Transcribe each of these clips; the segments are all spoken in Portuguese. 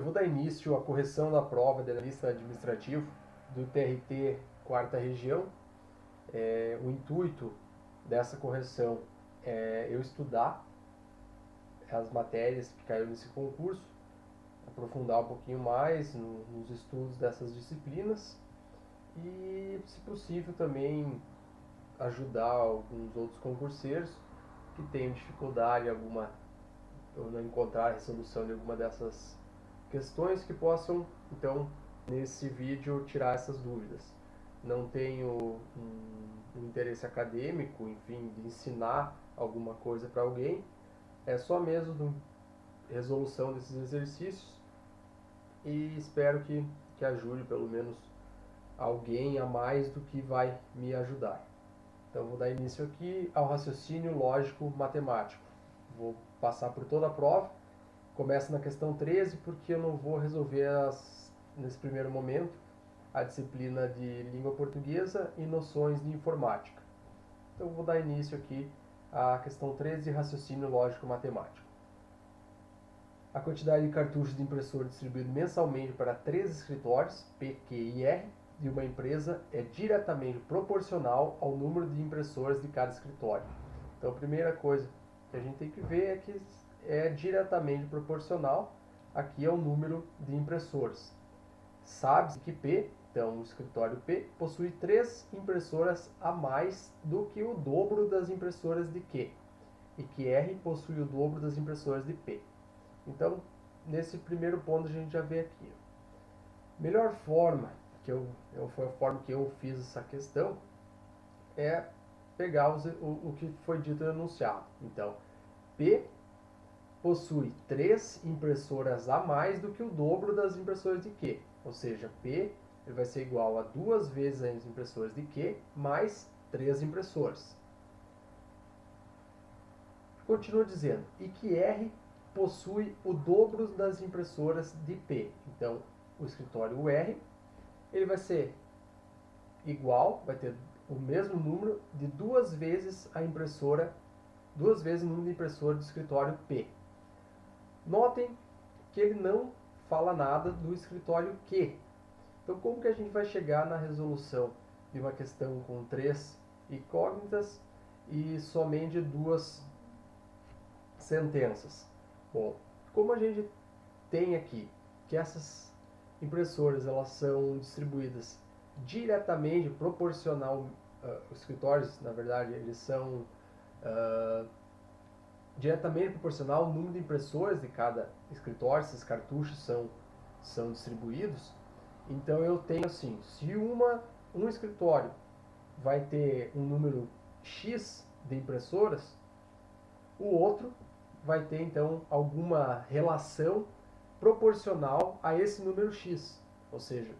vou dar início à correção da prova de analista administrativo do TRT 4ª Região. O intuito dessa correção é eu estudar as matérias que caíram nesse concurso, aprofundar um pouquinho mais nos estudos dessas disciplinas e, se possível, também ajudar alguns outros concurseiros que tenham dificuldade alguma ou não encontrar a resolução de alguma dessas questões, que possam, então, nesse vídeo, tirar essas dúvidas. Não tenho um interesse acadêmico, enfim, de ensinar alguma coisa para alguém, é só mesmo resolução desses exercícios e espero que ajude pelo menos alguém a mais do que vai me ajudar. Então vou dar início aqui ao raciocínio lógico matemático. Vou passar por toda a prova. Começo na questão 13 porque eu não vou resolver nesse primeiro momento a disciplina de língua portuguesa e noções de informática. Então vou dar início aqui à questão 13 de raciocínio lógico matemático. A quantidade de cartuchos de impressora distribuído mensalmente para 3 escritórios, P, Q e R, de uma empresa é diretamente proporcional ao número de impressoras de cada escritório. Então a primeira coisa que a gente tem que ver é que é diretamente proporcional aqui ao número de impressoras. Sabe-se que P, então o escritório P, possui 3 impressoras a mais do que o dobro das impressoras de Q, e que R possui o dobro das impressoras de P. Então, nesse primeiro ponto a gente já vê aqui. Melhor forma, foi a forma que eu fiz essa questão, é pegar o que foi dito no enunciado. Então, P possui 3 impressoras a mais do que o dobro das impressoras de Q. Ou seja, P ele vai ser igual a 2 vezes as impressoras de Q mais 3 impressoras. Continua dizendo, e que R possui o dobro das impressoras de P. Então, o escritório R ele vai ser igual, vai ter o mesmo número de 2 vezes a impressora, 2 vezes o número de impressora do escritório P. Notem que ele não fala nada do escritório Q. Então, como que a gente vai chegar na resolução de uma questão com 3 incógnitas e somente 2 sentenças? Bom, como a gente tem aqui que essas impressoras elas são distribuídas diretamente proporcional, os escritórios, na verdade, eles são diretamente proporcional ao número de impressoras de cada escritório, esses cartuchos são distribuídos. Então eu tenho assim, se um escritório vai ter um número X de impressoras, o outro vai ter então alguma relação proporcional a esse número X. Ou seja,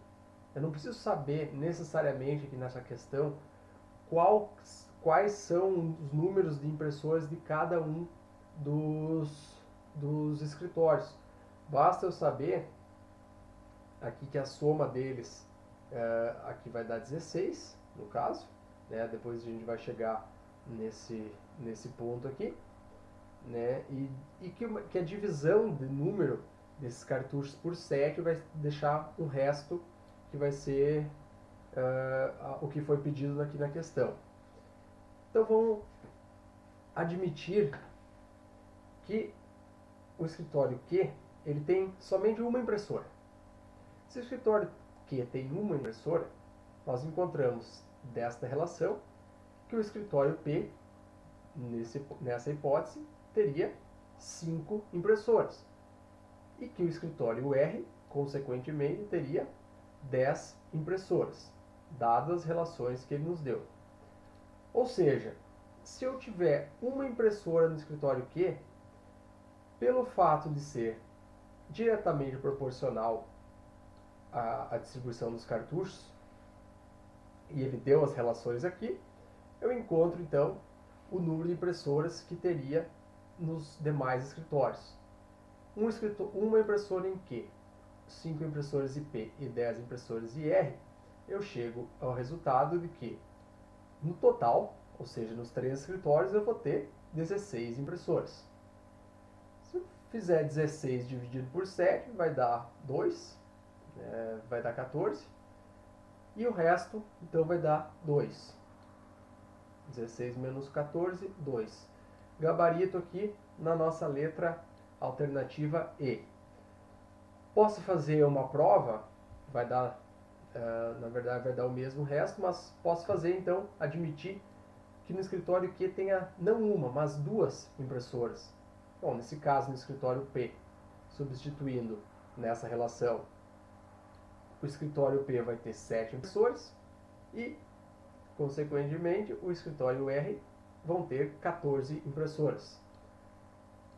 eu não preciso saber necessariamente aqui nessa questão quais são os números de impressoras de cada um dos escritórios. Basta eu saber aqui que a soma deles aqui vai dar 16, no caso, né? Depois a gente vai chegar nesse ponto aqui, né? E que a divisão de número desses cartuchos por 7 vai deixar um resto que vai ser o que foi pedido aqui na questão. Então vamos admitir que o escritório Q ele tem somente uma impressora. Se o escritório Q tem uma impressora, nós encontramos desta relação que o escritório P, nessa hipótese, teria 5 impressoras. E que o escritório R, consequentemente, teria 10 impressoras, dadas as relações que ele nos deu. Ou seja, se eu tiver uma impressora no escritório Q, pelo fato de ser diretamente proporcional à distribuição dos cartuchos, e ele deu as relações aqui, eu encontro então o número de impressoras que teria nos demais escritórios. Uma impressora em Q, 5 impressoras em P e 10 impressoras em R, eu chego ao resultado de que, no total, ou seja, nos 3 escritórios, eu vou ter 16 impressoras. Se eu Fizer 16 dividido por 7, vai dar 2, vai dar 14. E o resto, então, vai dar 2. 16 menos 14, 2. Gabarito aqui na nossa letra alternativa E. Posso fazer uma prova, vai dar, na verdade vai dar o mesmo resto, mas posso fazer então, admitir que no escritório Q tenha não uma, mas duas impressoras. Bom, nesse caso no escritório P, substituindo nessa relação, o escritório P vai ter 7 impressores e, consequentemente, o escritório R vão ter 14 impressoras.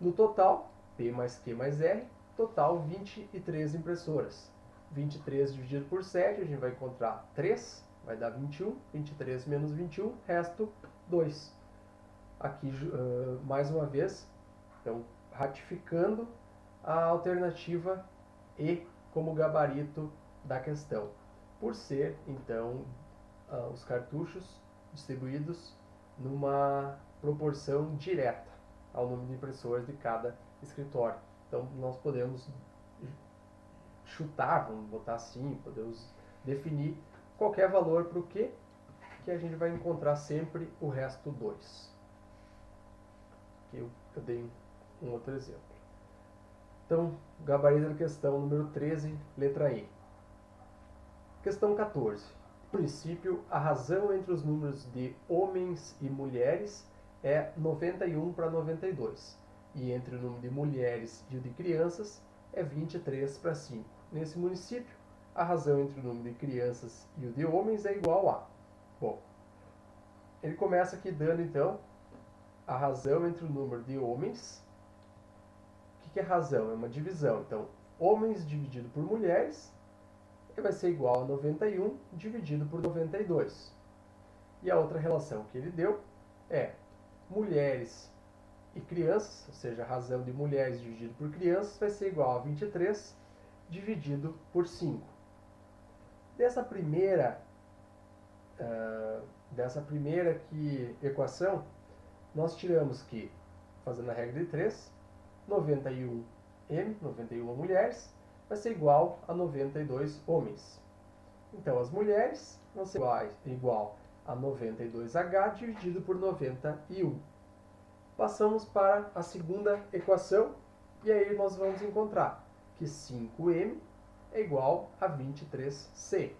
No total, P mais Q mais R, total 23 impressoras. 23 dividido por 7, a gente vai encontrar 3, vai dar 21. 23 menos 21, resto 2. Aqui, mais uma vez, então, ratificando a alternativa E como gabarito da questão. Por ser, então, os cartuchos distribuídos numa proporção direta ao número de impressoras de cada escritório. Então, nós podemos chutar, vamos botar assim, podemos definir qualquer valor para o Q, que a gente vai encontrar sempre o resto 2. Aqui eu dei um outro exemplo. Então, gabarito da questão número 13, letra E. Questão 14. No princípio, a razão entre os números de homens e mulheres é 91 para 92. E entre o número de mulheres e o de crianças é 23 para 5. Nesse município, a razão entre o número de crianças e o de homens é igual a... Bom, ele começa aqui dando, então, a razão entre o número de homens. O que é razão? É uma divisão. Então, homens dividido por mulheres vai ser igual a 91 dividido por 92. E a outra relação que ele deu é mulheres e crianças, ou seja, a razão de mulheres dividido por crianças vai ser igual a 23 dividido por 5. Dessa primeira equação, nós tiramos que, fazendo a regra de 3, 91M, 91 mulheres, vai ser igual a 92 homens. Então, as mulheres vão ser igual a 92H dividido por 91. Passamos para a segunda equação, e aí nós vamos encontrar que 5M é igual a 23C.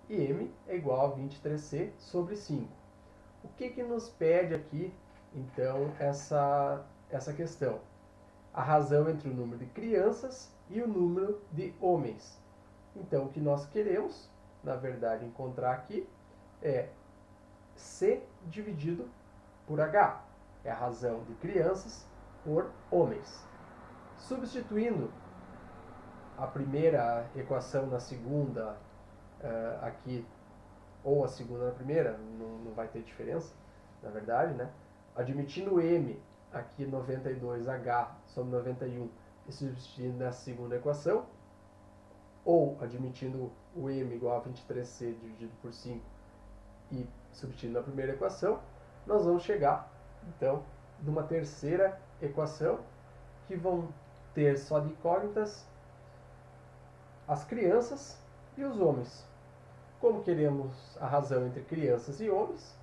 E M é igual a 23C sobre 5. O que nos pede aqui, então, essa questão? A razão entre o número de crianças e o número de homens. Então, o que nós queremos, na verdade, encontrar aqui é C dividido por H. É a razão de crianças por homens. Substituindo a primeira equação na segunda, aqui, ou a segunda na primeira, não vai ter diferença, na verdade, né? Admitindo M, aqui 92H sobre 91, e substituindo nessa segunda equação, ou admitindo o M igual a 23C dividido por 5 e substituindo na primeira equação, nós vamos chegar, então, numa terceira equação, que vão ter só de incógnitas as crianças e os homens. Como queremos a razão entre crianças e homens,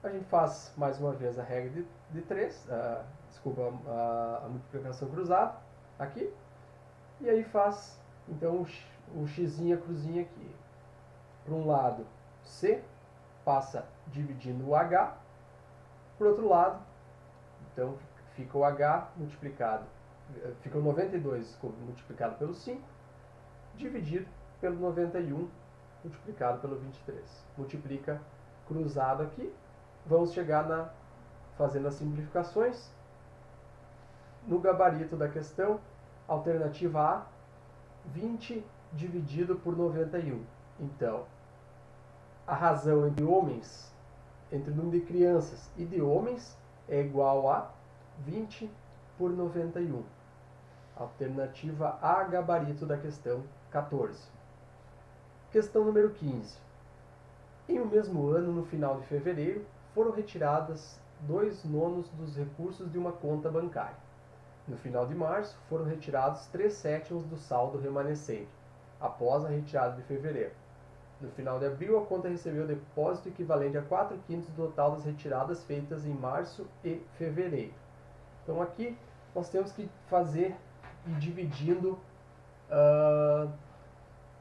a gente faz mais uma vez a regra de 3, a multiplicação cruzada aqui, e aí faz então o x e a cruzinha aqui. Por um lado, C passa dividindo o H, por outro lado, então fica o H multiplicado, fica o 92 multiplicado pelo 5, dividido pelo 91 multiplicado pelo 23. Multiplica cruzado aqui. Vamos chegar fazendo as simplificações. No gabarito da questão, alternativa A, 20 dividido por 91. Então, a razão entre homens, entre o número de crianças e de homens, é igual a 20 por 91. Alternativa A, gabarito da questão 14. Questão número 15. Em um mesmo ano, no final de fevereiro, foram retiradas 2/9 dos recursos de uma conta bancária. no final de março, foram retirados 3/7 do saldo remanescente, após a retirada de fevereiro. No final de abril, a conta recebeu o depósito equivalente a 4/5 do total das retiradas feitas em março e fevereiro. Então aqui nós temos que fazer e dividindo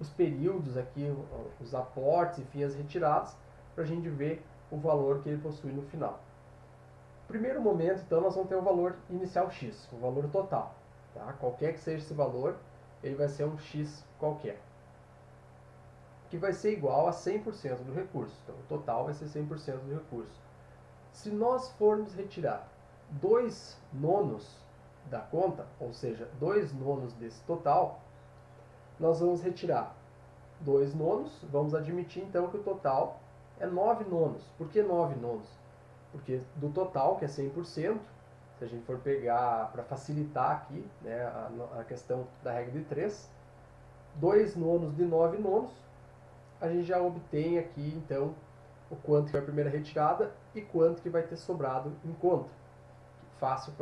os períodos aqui, os aportes, enfim, as retiradas, para a gente ver o valor que ele possui no final. Primeiro momento, então, nós vamos ter o valor inicial X, o valor total. Tá? Qualquer que seja esse valor, ele vai ser um X qualquer, que vai ser igual a 100% do recurso. Então, o total vai ser 100% do recurso. Se nós formos retirar 2/9 da conta, ou seja, 2/9 desse total, nós vamos retirar 2/9, vamos admitir então que o total é 9/9. Por que 9/9? Porque do total, que é 100%, se a gente for pegar para facilitar aqui, né, a questão da regra de 3, 2/9 de 9/9, a gente já obtém aqui então o quanto que foi a primeira retirada e quanto que vai ter sobrado em conta. Fácil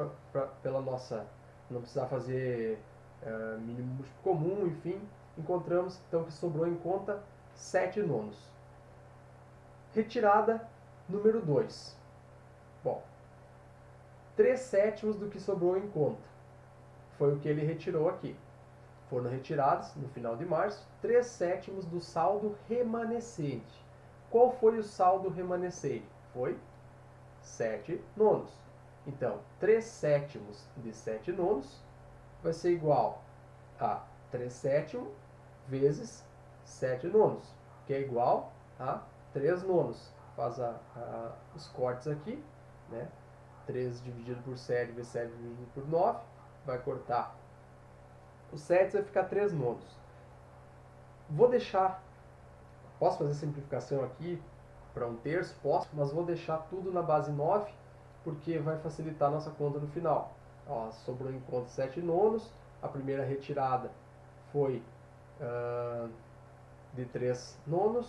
pela nossa, não precisar fazer mínimo múltiplo comum, enfim, encontramos então que sobrou em conta 7/9. Retirada número 2. Bom, 3/7 do que sobrou em conta foi o que ele retirou aqui. Foram retirados, no final de março, 3/7 do saldo remanescente. Qual foi o saldo remanescente? Foi 7/9. Então, 3/7 de 7/9 vai ser igual a 3/7 vezes 7/9, que é igual a 3/9. Faz os cortes aqui, né? 3 dividido por 7 vezes 7 dividido por 9, vai cortar os 7, vai ficar 3/9. Vou deixar, posso fazer simplificação aqui para 1/3? Posso, mas vou deixar tudo na base 9, porque vai facilitar a nossa conta no final. Ó, sobrou em conta 7/9, a primeira retirada foi de 3/9,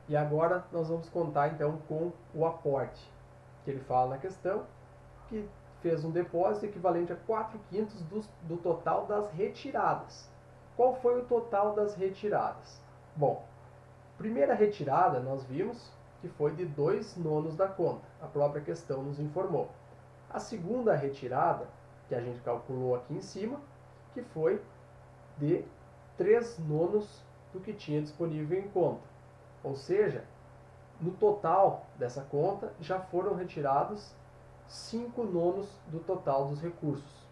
e agora nós vamos contar então com o aporte, que ele fala na questão, que fez um depósito equivalente a 4/5 do total das retiradas. Qual foi o total das retiradas? Bom, primeira retirada nós vimos que foi de 2/9 da conta, a própria questão nos informou. A segunda retirada, que a gente calculou aqui em cima, que foi de 3/9 do que tinha disponível em conta. Ou seja, no total dessa conta já foram retirados 5/9 do total dos recursos.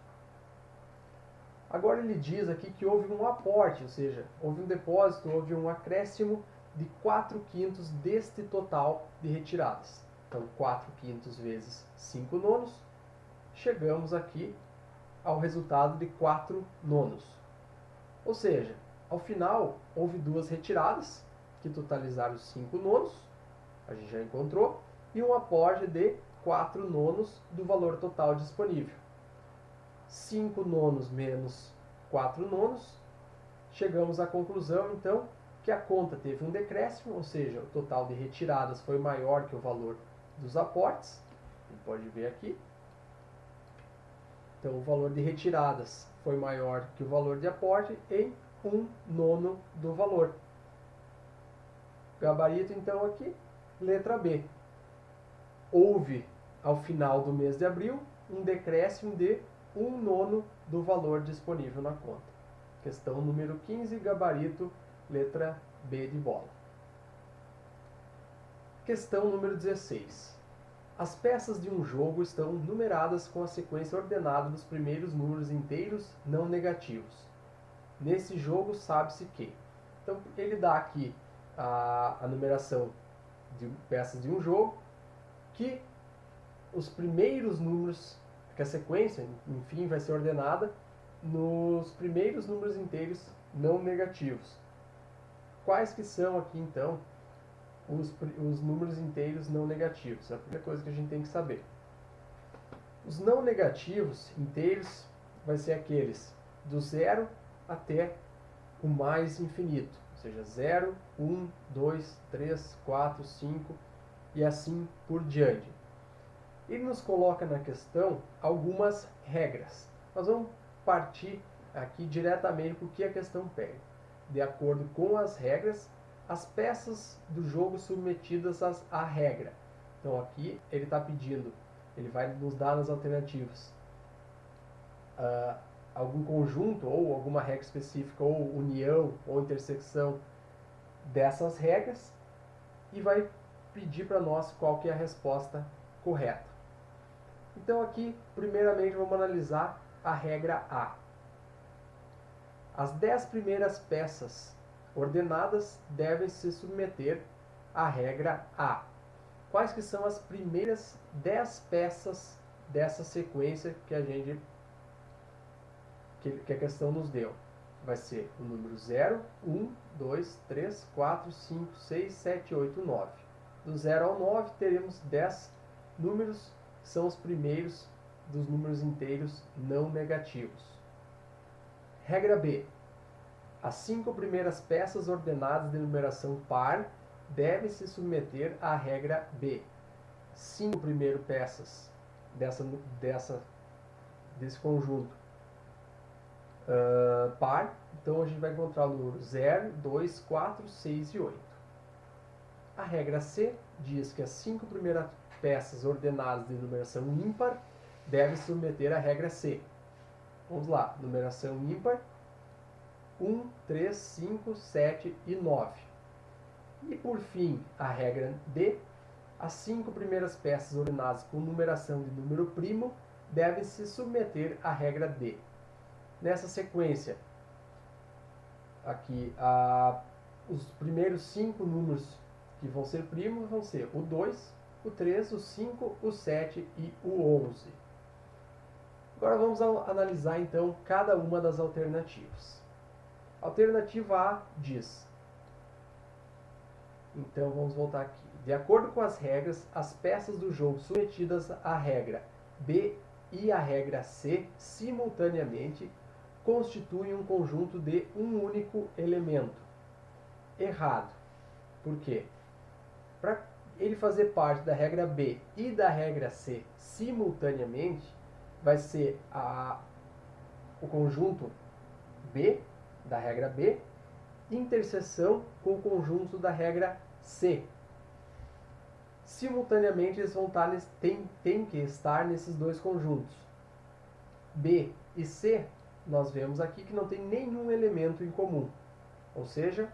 Agora ele diz aqui que houve um aporte, ou seja, houve um depósito, houve um acréscimo de 4/5 deste total de retiradas. Então, 4/5 vezes 5/9, chegamos aqui ao resultado de 4/9. Ou seja, ao final, houve duas retiradas, que totalizaram 5/9, a gente já encontrou, e um aporte de 4/9 do valor total disponível. 5/9 menos 4/9, chegamos à conclusão, então, que a conta teve um decréscimo, ou seja, o total de retiradas foi maior que o valor dos aportes. A gente pode ver aqui. Então, o valor de retiradas foi maior que o valor de aporte em 1/9 do valor. Gabarito, então, aqui, letra B. Houve, ao final do mês de abril, um decréscimo de 1/9 do valor disponível na conta. Questão número 15, gabarito, letra B de bola. Questão número 16. As peças de um jogo estão numeradas com a sequência ordenada dos primeiros números inteiros não negativos. Nesse jogo, sabe-se que. Então, ele dá aqui a numeração de peças de um jogo, que os primeiros números, que a sequência, enfim, vai ser ordenada nos primeiros números inteiros não negativos. Quais que são aqui, então, os números inteiros não negativos? É a primeira coisa que a gente tem que saber. Os não negativos inteiros vai ser aqueles do 0 até o mais infinito, ou seja, 0, 1, 2, 3, 4, 5 e assim por diante. Ele nos coloca na questão algumas regras. Nós vamos partir aqui diretamente para o que a questão pede. De acordo com as regras, as peças do jogo submetidas à regra. Então aqui ele está pedindo, ele vai nos dar as alternativas. Algum conjunto ou alguma regra específica, ou união ou intersecção dessas regras, e vai pedir para nós qual que é a resposta correta. Então aqui, primeiramente, vamos analisar a regra A. As 10 primeiras peças ordenadas devem se submeter à regra A. Quais que são as primeiras 10 peças dessa sequência que a questão nos deu? Vai ser o número 0, 1, 2, 3, 4, 5, 6, 7, 8, 9. Do 0 ao 9 teremos 10 números, que são os primeiros dos números inteiros não negativos. Regra B. As 5 primeiras peças ordenadas de numeração par devem se submeter à regra B. 5 primeiras peças desse conjunto par, então a gente vai encontrar o número 0, 2, 4, 6 e 8. A regra C diz que as 5 primeiras peças ordenadas de numeração ímpar devem se submeter à regra C. Vamos lá, numeração ímpar, 1, 3, 5, 7 e 9. E por fim, a regra D, as 5 primeiras peças ordenadas com numeração de número primo devem se submeter à regra D. Nessa sequência, aqui, os primeiros 5 números que vão ser primos vão ser o 2, o 3, o 5, o 7 e o 11. Agora vamos analisar então cada uma das alternativas. A alternativa A diz, então vamos voltar aqui. De acordo com as regras, as peças do jogo submetidas à regra B e à regra C simultaneamente constituem um conjunto de um único elemento. Errado. Por quê? Para ele fazer parte da regra B e da regra C simultaneamente, vai ser o conjunto B, da regra B, interseção com o conjunto da regra C. Simultaneamente eles vão tem que estar nesses dois conjuntos. B e C, nós vemos aqui que não tem nenhum elemento em comum. Ou seja,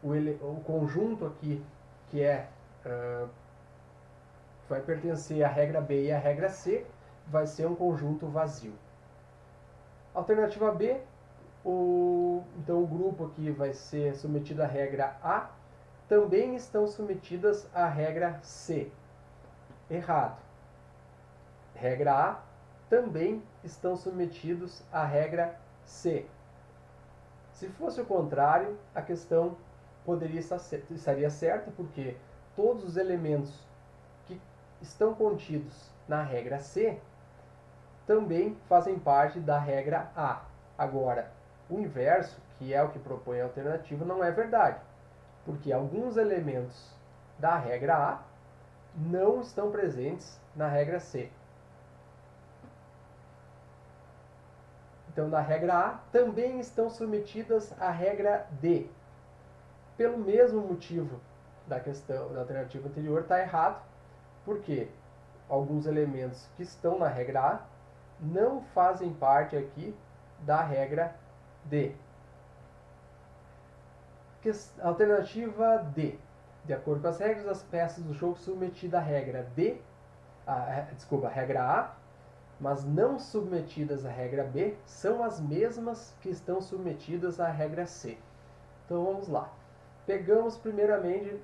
o conjunto aqui que vai pertencer à regra B e à regra C, vai ser um conjunto vazio. Alternativa B, então o grupo aqui vai ser submetido à regra A, também estão submetidas à regra C. Errado. Regra A, também estão submetidos à regra C. Se fosse o contrário, a questão estaria certa, porque todos os elementos que estão contidos na regra C também fazem parte da regra A. Agora, o inverso, que é o que propõe a alternativa, não é verdade, porque alguns elementos da regra A não estão presentes na regra C. Então, na regra A, também estão submetidas à regra D. Pelo mesmo motivo da questão da alternativa anterior, está errado, porque alguns elementos que estão na regra A não fazem parte aqui da regra D. Alternativa D. De acordo com as regras, as peças do jogo submetidas à regra D, regra A, mas não submetidas à regra B, são as mesmas que estão submetidas à regra C. Então vamos lá. Pegamos primeiramente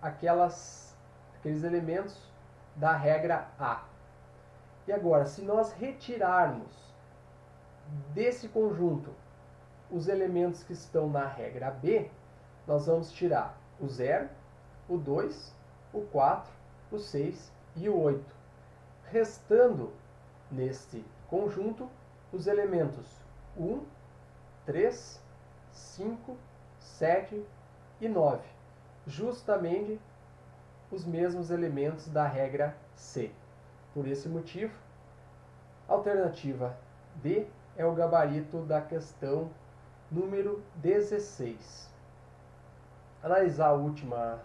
aqueles elementos da regra A. E agora, se nós retirarmos desse conjunto os elementos que estão na regra B, nós vamos tirar o 0, o 2, o 4, o 6 e o 8. Restando neste conjunto os elementos 1, 3, 5, 7 e 9. Justamente os mesmos elementos da regra C. Por esse motivo, Alternativa D é o gabarito da questão número 16. Analisar a última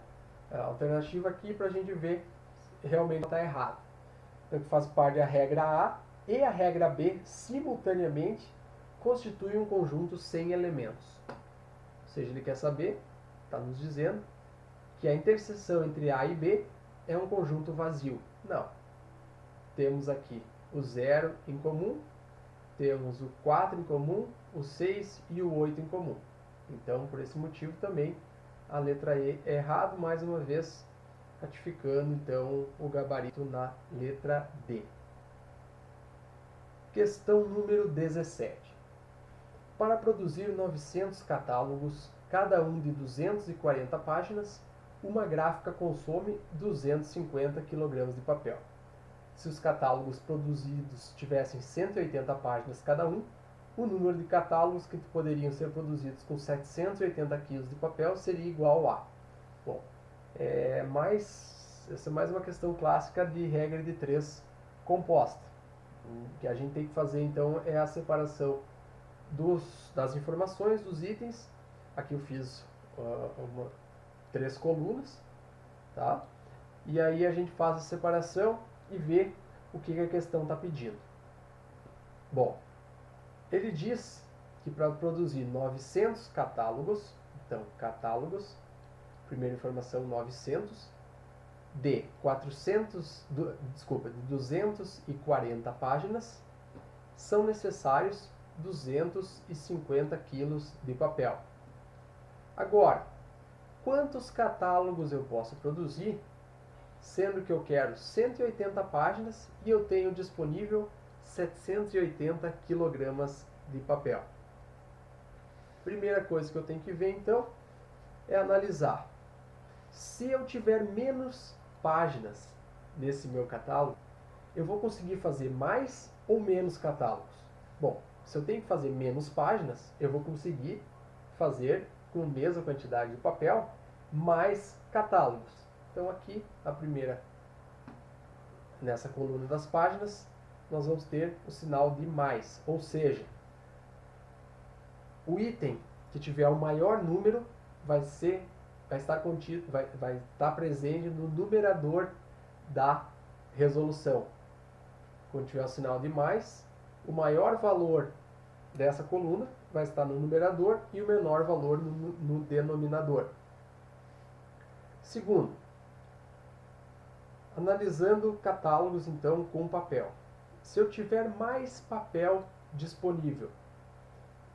alternativa aqui para a gente ver se realmente está errado. Então, que faz parte da regra A e a regra B simultaneamente constituem um conjunto sem elementos. Ou seja, ele quer saber, está nos dizendo, que a interseção entre A e B é um conjunto vazio. Não. Temos aqui o 0 em comum, temos o 4 em comum, o 6 e o 8 em comum. Então, por esse motivo também, a letra E é errado, mais uma vez, ratificando então o gabarito na letra D. Questão número 17. Para produzir 900 catálogos, cada um de 240 páginas, uma gráfica consome 250 kg de papel. Se os catálogos produzidos tivessem 180 páginas cada um, o número de catálogos que poderiam ser produzidos com 780 kg de papel seria igual a... Bom, essa é mais uma questão clássica de regra de 3 composta. O que a gente tem que fazer então é a separação das informações, dos itens. Aqui eu fiz 3 colunas, tá? E aí a gente faz a separação e vê o que a questão está pedindo. Bom, ele diz que para produzir 900 catálogos, então catálogos, primeira informação 900, de 240 páginas, são necessários 250 kg de papel. Agora, quantos catálogos eu posso produzir, sendo que eu quero 180 páginas e eu tenho disponível 780 kg de papel? Primeira coisa que eu tenho que ver então é analisar. Se eu tiver menos páginas nesse meu catálogo, eu vou conseguir fazer mais ou menos catálogos? Bom, se eu tenho que fazer menos páginas, eu vou conseguir fazer com a mesma quantidade de papel mais catálogos. Então aqui, nessa coluna das páginas, nós vamos ter o sinal de mais, ou seja, o item que tiver o maior número vai estar presente no numerador da resolução. Quando tiver o sinal de mais, o maior valor dessa coluna vai estar no numerador e o menor valor no denominador. Segundo, analisando catálogos então com papel. Se eu tiver mais papel disponível,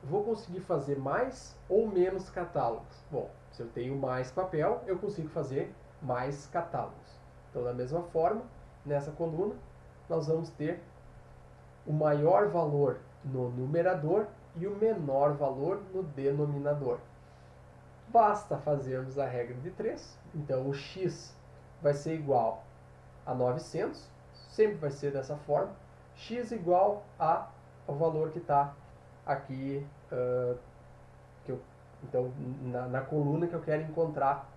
vou conseguir fazer mais ou menos catálogos? Bom, se eu tenho mais papel, eu consigo fazer mais catálogos. Então, da mesma forma, nessa coluna, nós vamos ter o maior valor no numerador e o menor valor no denominador. Basta fazermos a regra de 3. Então, o x vai ser igual a 900, sempre vai ser dessa forma. X igual ao valor que está aqui, então, na coluna que eu quero encontrar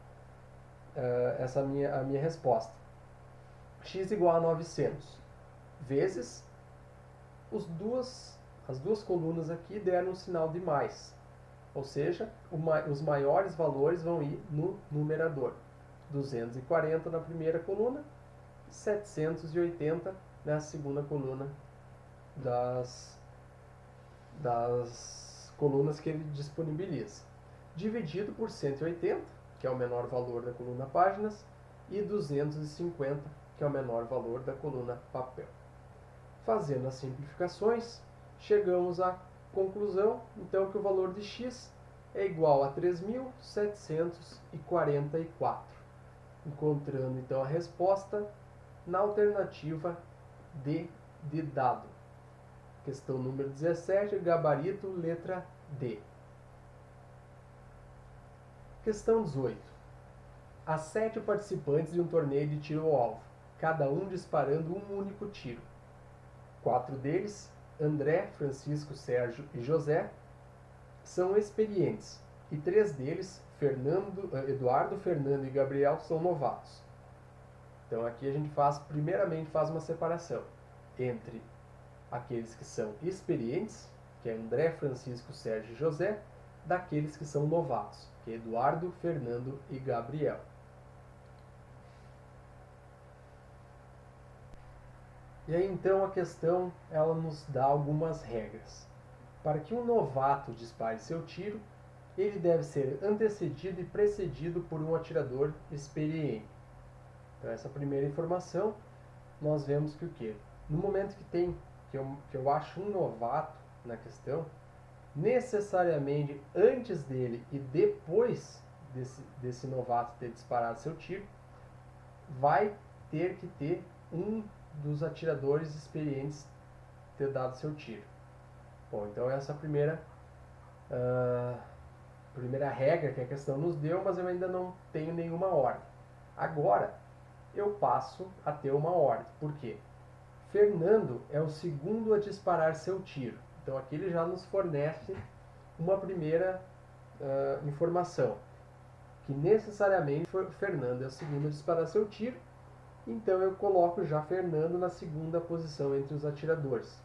a minha resposta. X igual a 900 vezes as duas colunas aqui deram um sinal de mais. Ou seja, os maiores valores vão ir no numerador. 240 na primeira coluna, 780 na segunda coluna das colunas que ele disponibiliza. Dividido por 180, que é o menor valor da coluna páginas, e 250, que é o menor valor da coluna papel. Fazendo as simplificações, chegamos à conclusão, então, que o valor de x é igual a 3.744. Encontrando, então, a resposta na alternativa D de dado. Questão número 17, gabarito, letra D. Questão 18. Há 7 participantes de um torneio de tiro ao alvo, cada um disparando um único tiro. 4 deles, André, Francisco, Sérgio e José, são experientes, e 3 deles, Eduardo, Fernando e Gabriel, são novatos. Então aqui a gente primeiramente faz uma separação entre aqueles que são experientes, que é André, Francisco, Sérgio e José, daqueles que são novatos, que é Eduardo, Fernando e Gabriel. E aí então a questão ela nos dá algumas regras. Para que um novato dispare seu tiro, ele deve ser antecedido e precedido por um atirador experiente. Então essa primeira informação, nós vemos que o quê? No momento que eu acho um novato na questão, necessariamente antes dele e depois desse novato ter disparado seu tiro, vai ter que ter um dos atiradores experientes ter dado seu tiro. Bom, então essa é a primeira regra que a questão nos deu, mas eu ainda não tenho nenhuma ordem. Agora, eu passo a ter uma ordem. Por quê? Fernando é o segundo a disparar seu tiro. Então aqui ele já nos fornece uma primeira informação, que necessariamente Fernando é o segundo a disparar seu tiro. Então eu coloco já Fernando na segunda posição entre os atiradores.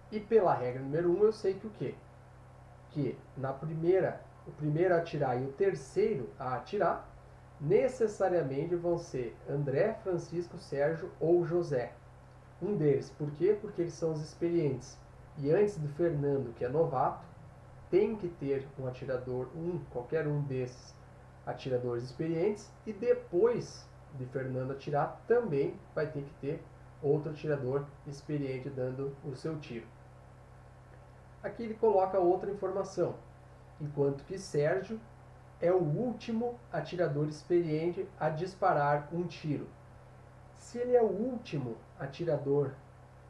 E pela regra número 1 eu sei que o quê? Que o primeiro a atirar e o terceiro a atirar necessariamente vão ser André, Francisco, Sérgio ou José. Um deles. Por quê? Porque eles são os experientes. E antes do Fernando, que é novato, tem que ter um atirador, qualquer um desses atiradores experientes, e depois de Fernando atirar, também vai ter que ter outro atirador experiente dando o seu tiro. Aqui ele coloca outra informação, enquanto que Sérgio é o último atirador experiente a disparar um tiro. Se ele é o último atirador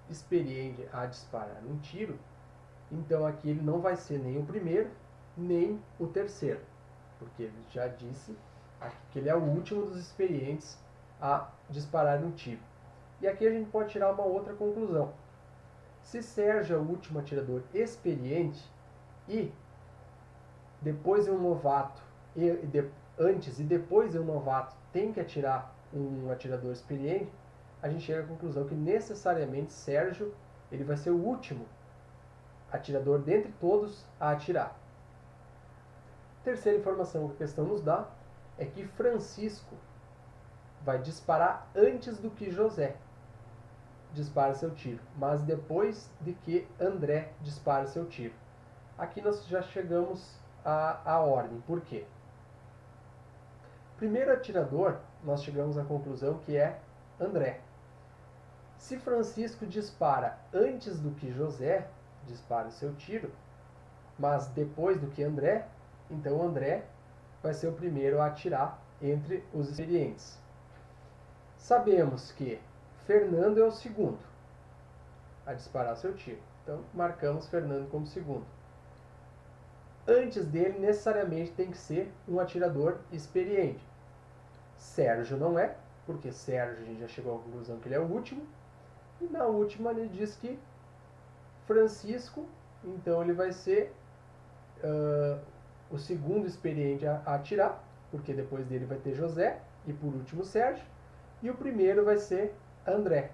experiente a disparar um tiro, então aqui ele não vai ser nem o primeiro, nem o terceiro, porque ele já disse que ele é o último dos experientes a disparar um tiro. E aqui a gente pode tirar uma outra conclusão. Se Sérgio é o último atirador experiente e depois é um novato, antes e depois é um novato tem que atirar um atirador experiente, a gente chega à conclusão que necessariamente Sérgio ele vai ser o último atirador dentre todos a atirar. Terceira informação que a questão nos dá é que Francisco vai disparar antes do que José dispara seu tiro, mas depois de que André dispara seu tiro. Aqui nós já chegamos à ordem. Por quê? Primeiro atirador, nós chegamos à conclusão que é André. Se Francisco dispara antes do que José dispara o seu tiro, mas depois do que André, então André vai ser o primeiro a atirar entre os experientes. Sabemos que Fernando é o segundo a disparar seu tiro. Então, marcamos Fernando como segundo. Antes dele, necessariamente tem que ser um atirador experiente. Sérgio não é, porque Sérgio a gente já chegou à conclusão que ele é o último. E na última ele diz que Francisco, então ele vai ser o segundo experiente a atirar, porque depois dele vai ter José e por último Sérgio. E o primeiro vai ser André.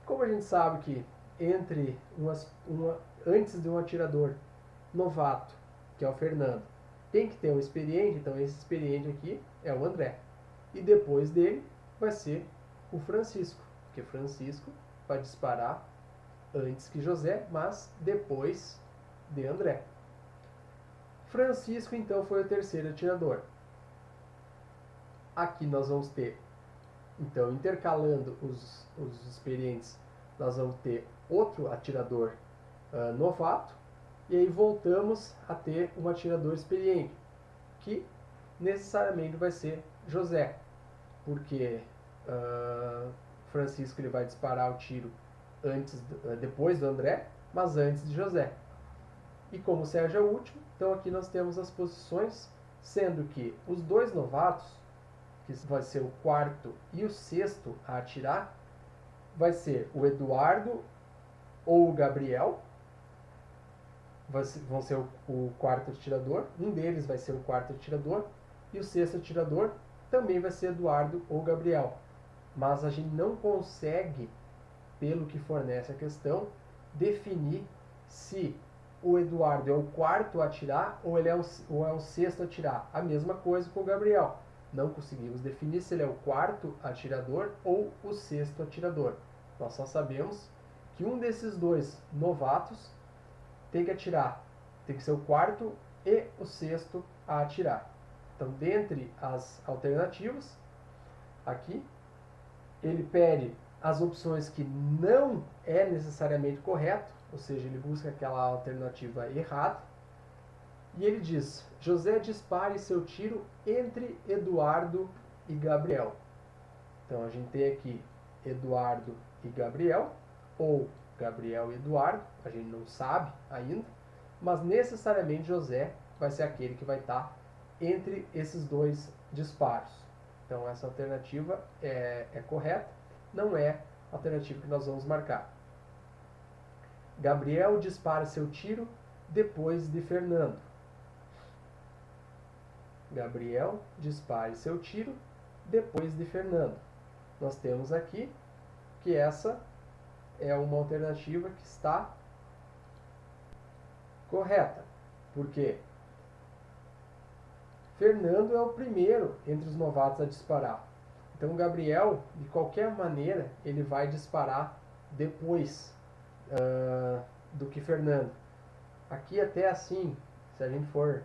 Como a gente sabe que antes de um atirador novato, que é o Fernando, tem que ter um experiente, então esse experiente aqui é o André. E depois dele vai ser o Francisco, porque Francisco vai disparar antes que José, mas depois de André. Francisco então foi o terceiro atirador. Aqui nós vamos ter, então, intercalando os experientes, nós vamos ter outro atirador novato, e aí voltamos a ter um atirador experiente, que necessariamente vai ser José, porque Francisco ele vai disparar o tiro depois do André, mas antes de José. E como o Sérgio é o último, então aqui nós temos as posições, sendo que os dois novatos, que vai ser o quarto e o sexto a atirar, vai ser o Eduardo ou o Gabriel, vão ser o quarto atirador, um deles vai ser o quarto atirador, e o sexto atirador também vai ser Eduardo ou Gabriel. Mas a gente não consegue pelo que fornece a questão, definir se o Eduardo é o quarto a atirar ou ele é o sexto a atirar. A mesma coisa com o Gabriel. Não conseguimos definir se ele é o quarto atirador ou o sexto atirador. Nós só sabemos que um desses dois novatos tem que atirar, tem que ser o quarto e o sexto a atirar. Então, dentre as alternativas, aqui, ele pede as opções que não é necessariamente correto, ou seja, ele busca aquela alternativa errada, e ele diz: José dispare seu tiro entre Eduardo e Gabriel. Então a gente tem aqui Eduardo e Gabriel, ou Gabriel e Eduardo, a gente não sabe ainda, mas necessariamente José vai ser aquele que vai estar entre esses dois disparos. Então essa alternativa é correta, não é a alternativa que nós vamos marcar. Gabriel dispara seu tiro depois de Fernando. Gabriel dispare seu tiro depois de Fernando. Nós temos aqui que essa é uma alternativa que está correta. Por quê? Fernando é o primeiro entre os novatos a disparar. Então, Gabriel, de qualquer maneira, ele vai disparar depois do que Fernando. Aqui até assim, se a gente for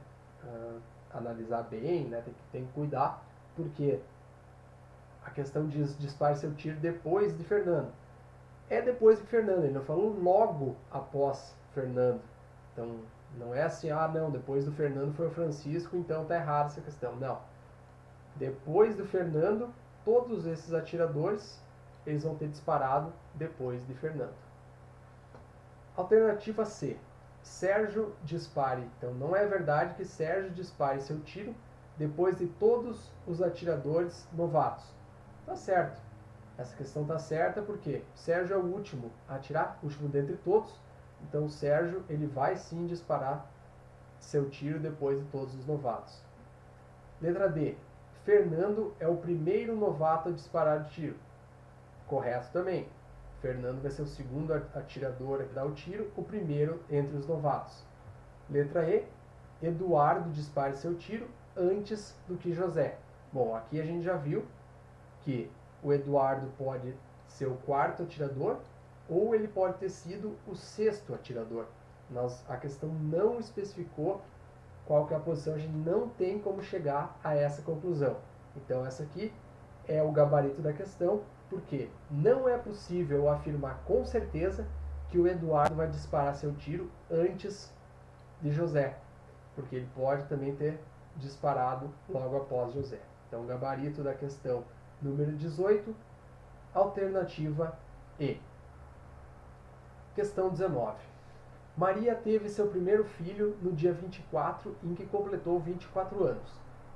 analisar bem, né, tem que cuidar, porque a questão de dispare seu tiro depois de Fernando. É depois de Fernando, ele não falou logo após Fernando. Então, não é assim, não, depois do Fernando foi o Francisco, então tá errado essa questão. Não. Depois do Fernando, todos esses atiradores, eles vão ter disparado depois de Fernando. Alternativa C. Sérgio dispare. Então, não é verdade que Sérgio dispare seu tiro depois de todos os atiradores novatos. Tá certo. Essa questão tá certa porque Sérgio é o último a atirar, o último dentre todos. Então, o Sérgio, ele vai sim disparar seu tiro depois de todos os novatos. Letra D. Fernando é o primeiro novato a disparar o tiro. Correto também. Fernando vai ser o segundo atirador a dar o tiro, o primeiro entre os novatos. Letra E. Eduardo dispara seu tiro antes do que José. Bom, aqui a gente já viu que o Eduardo pode ser o quarto atirador ou ele pode ter sido o sexto atirador. A questão não especificou qual que é a posição, a gente não tem como chegar a essa conclusão. Então essa aqui é o gabarito da questão, porque não é possível afirmar com certeza que o Eduardo vai disparar seu tiro antes de José, porque ele pode também ter disparado logo após José. Então o gabarito da questão número 18, alternativa E. Questão 19. Maria teve seu primeiro filho no dia 24, em que completou 24 anos.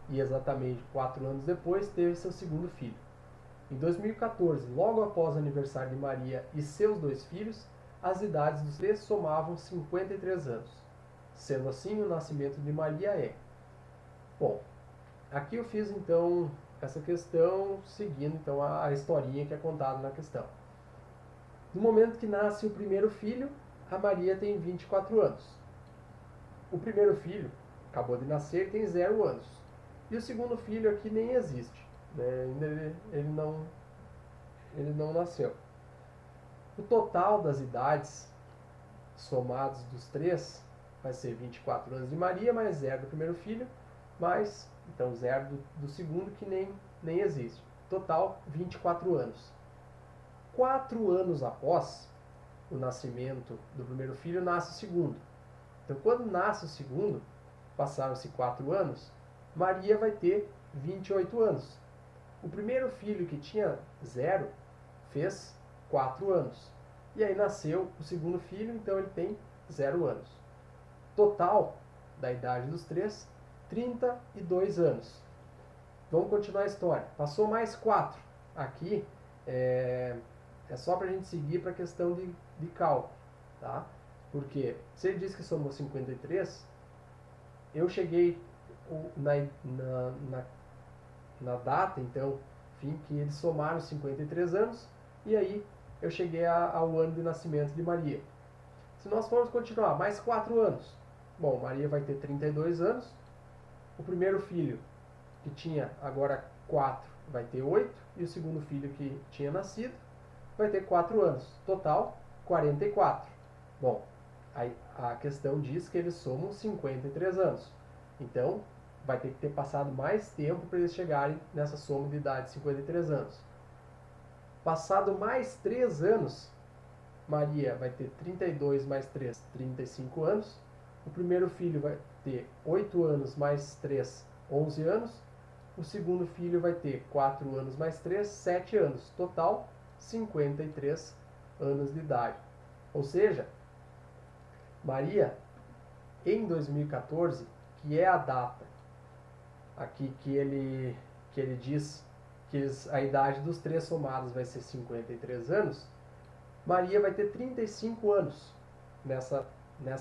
E exatamente 4 anos depois teve seu segundo filho. Em 2014, logo após o aniversário de Maria e seus 2 filhos, as idades dos 3 somavam 53 anos. Sendo assim, o nascimento de Maria é... Bom, aqui eu fiz então essa questão seguindo então a historinha que é contada na questão. No momento que nasce o primeiro filho, a Maria tem 24 anos. O primeiro filho acabou de nascer e tem 0 anos. E o segundo filho aqui nem existe. Né? Ainda ele não nasceu. O total das idades somados dos 3 vai ser 24 anos de Maria, mais 0 do primeiro filho, mais então 0 do segundo que nem existe. Total 24 anos. 4 anos após o nascimento do primeiro filho, nasce o segundo. Então, quando nasce o segundo, passaram-se 4 anos, Maria vai ter 28 anos. O primeiro filho, que tinha 0, fez 4 anos. E aí nasceu o segundo filho, então ele tem 0 anos. Total da idade dos 3, 32 anos. Vamos continuar a história. Passou mais 4. Aqui é só para a gente seguir para a questão de cálculo, tá? Porque se ele diz que somos 53, eu cheguei na data, então, enfim, que eles somaram 53 anos, e aí eu cheguei ao ano de nascimento de Maria. Se nós formos continuar, mais 4 anos. Bom, Maria vai ter 32 anos. O primeiro filho, que tinha agora 4, vai ter 8. E o segundo filho que tinha nascido, vai ter 4 anos. Total, 44. Bom, a questão diz que eles somam 53 anos. Então, vai ter que ter passado mais tempo para eles chegarem nessa soma de idade de 53 anos. Passado mais 3 anos, Maria vai ter 32 mais 3, 35 anos. O primeiro filho vai ter 8 anos mais 3, 11 anos. O segundo filho vai ter 4 anos mais 3, 7 anos. Total, 53 anos de idade. Ou seja, Maria, em 2014, que é a data aqui que ele diz que a idade dos 3 somados vai ser 53 anos, Maria vai ter 35 anos nessa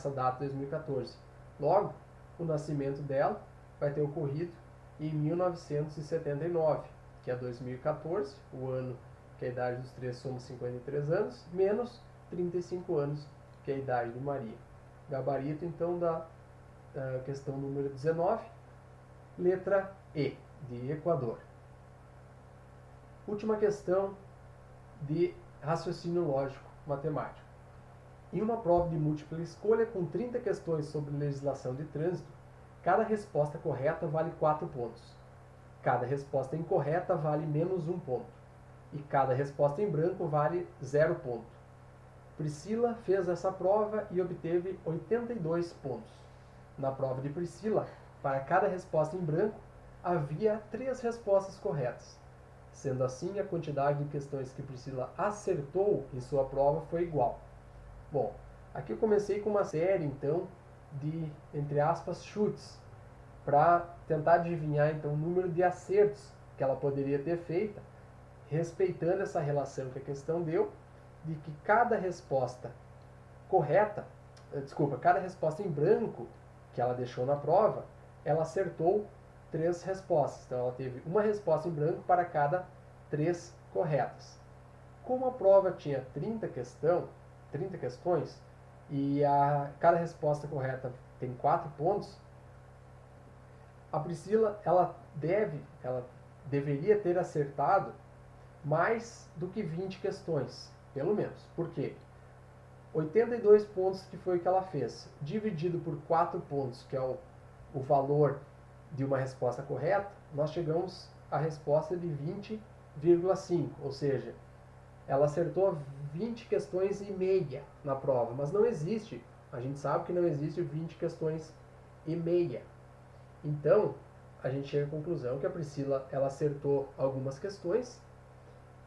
data de 2014. Logo, o nascimento dela vai ter ocorrido em 1979, que é 2014, o ano que a idade dos 3 soma 53 anos, menos 35 anos, que é a idade de Maria. Gabarito, então, da questão número 19, letra E, de Equador. Última questão de raciocínio lógico matemático. Em uma prova de múltipla escolha com 30 questões sobre legislação de trânsito, cada resposta correta vale 4 pontos. Cada resposta incorreta vale menos 1 ponto. E cada resposta em branco vale 0 ponto. Priscila fez essa prova e obteve 82 pontos. Na prova de Priscila, para cada resposta em branco, havia 3 respostas corretas. Sendo assim, a quantidade de questões que Priscila acertou em sua prova foi igual. Bom, aqui eu comecei com uma série, então, de, entre aspas, chutes, para tentar adivinhar, então, o número de acertos que ela poderia ter feito, respeitando essa relação que a questão deu, de que cada resposta correta, cada resposta em branco que ela deixou na prova, ela acertou 3 respostas. Então, ela teve uma resposta em branco para cada 3 corretas. Como a prova tinha 30 questões e cada resposta correta tem 4 pontos, a Priscila ela deveria ter acertado mais do que 20 questões, pelo menos. Por quê? 82 pontos, que foi o que ela fez, dividido por 4 pontos, que é o valor de uma resposta correta, nós chegamos à resposta de 20,5, ou seja, ela acertou 20 questões e meia na prova, mas não existe, a gente sabe que não existe 20 questões e meia. Então, a gente chega à conclusão que a Priscila ela acertou algumas questões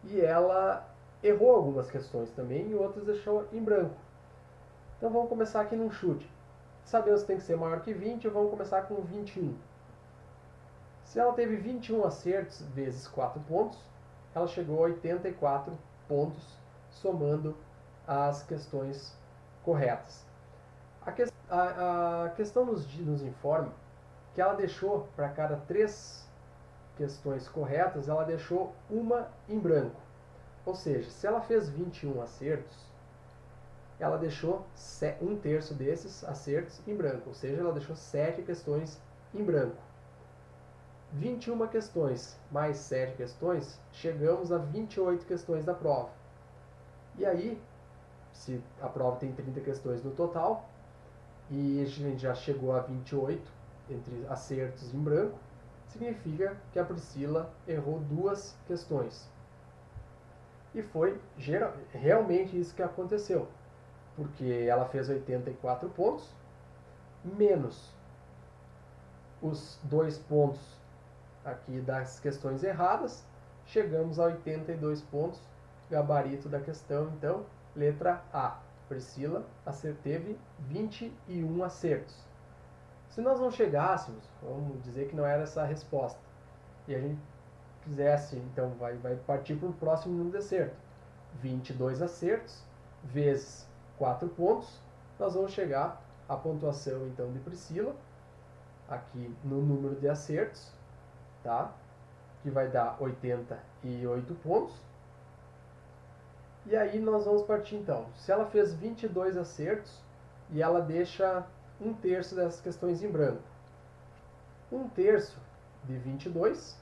e ela errou algumas questões também e outras deixou em branco. Então vamos começar aqui num chute. Sabemos que tem que ser maior que 20, vamos começar com 21. Se ela teve 21 acertos vezes 4 pontos, ela chegou a 84 pontos, somando as questões corretas. A questão nos informa que ela deixou, para cada 3 questões corretas, ela deixou uma em branco. Ou seja, se ela fez 21 acertos, ela deixou 1/3 desses acertos em branco. Ou seja, ela deixou 7 questões em branco. 21 questões mais 7 questões, chegamos a 28 questões da prova. E aí, se a prova tem 30 questões no total, e a gente já chegou a 28 entre acertos em branco, significa que a Priscila errou 2 questões. E foi realmente isso que aconteceu, porque ela fez 84 pontos, menos os 2 pontos aqui das questões erradas, chegamos a 82 pontos, gabarito da questão, então, letra A. Priscila teve 21 acertos. Se nós não chegássemos, vamos dizer que não era essa a resposta, e a gente quisesse, então vai partir para o próximo número de acerto. 22 acertos vezes 4 pontos, nós vamos chegar à pontuação então de Priscila, aqui no número de acertos, tá? Que vai dar 88 pontos. E aí nós vamos partir então. Se ela fez 22 acertos e ela deixa 1/3 dessas questões em branco. 1/3 de 22,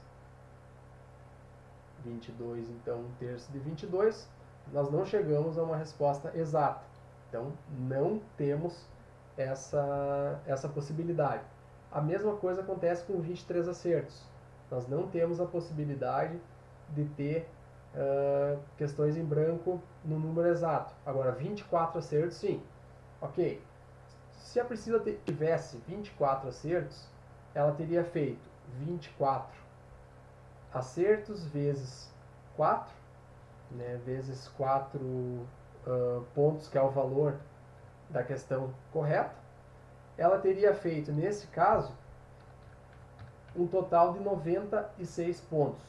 então 1/3 de 22, nós não chegamos a uma resposta exata. Então não temos essa possibilidade. A mesma coisa acontece com 23 acertos. Nós não temos a possibilidade de ter questões em branco no número exato. Agora, 24 acertos, sim. Ok. Se a Priscila tivesse 24 acertos, ela teria feito 24 acertos vezes 4, né, vezes 4 pontos, que é o valor da questão correta. Ela teria feito, nesse caso, um total de 96 pontos.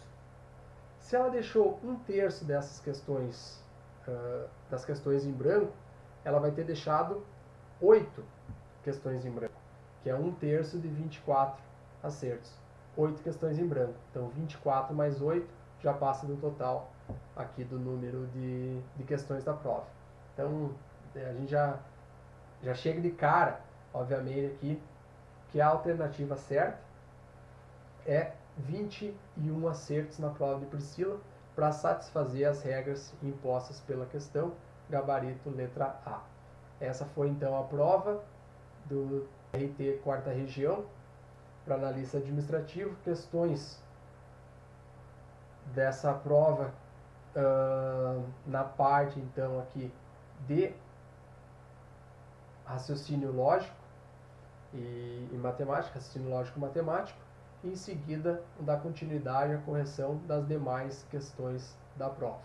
Se ela deixou 1/3 dessas questões, das questões em branco, ela vai ter deixado 8 questões em branco, que é 1/3 de 24 acertos. 8 questões em branco. Então 24 mais 8 já passa do total aqui do número de questões da prova. Então a gente já chega de cara, obviamente, aqui, que a alternativa certa é 21 acertos na prova de Priscila para satisfazer as regras impostas pela questão, gabarito letra A. Essa foi então a prova do RT quarta região para analista administrativo. Questões dessa prova na parte então aqui de raciocínio lógico e matemática, raciocínio lógico e matemático, e em seguida dar continuidade à correção das demais questões da prova.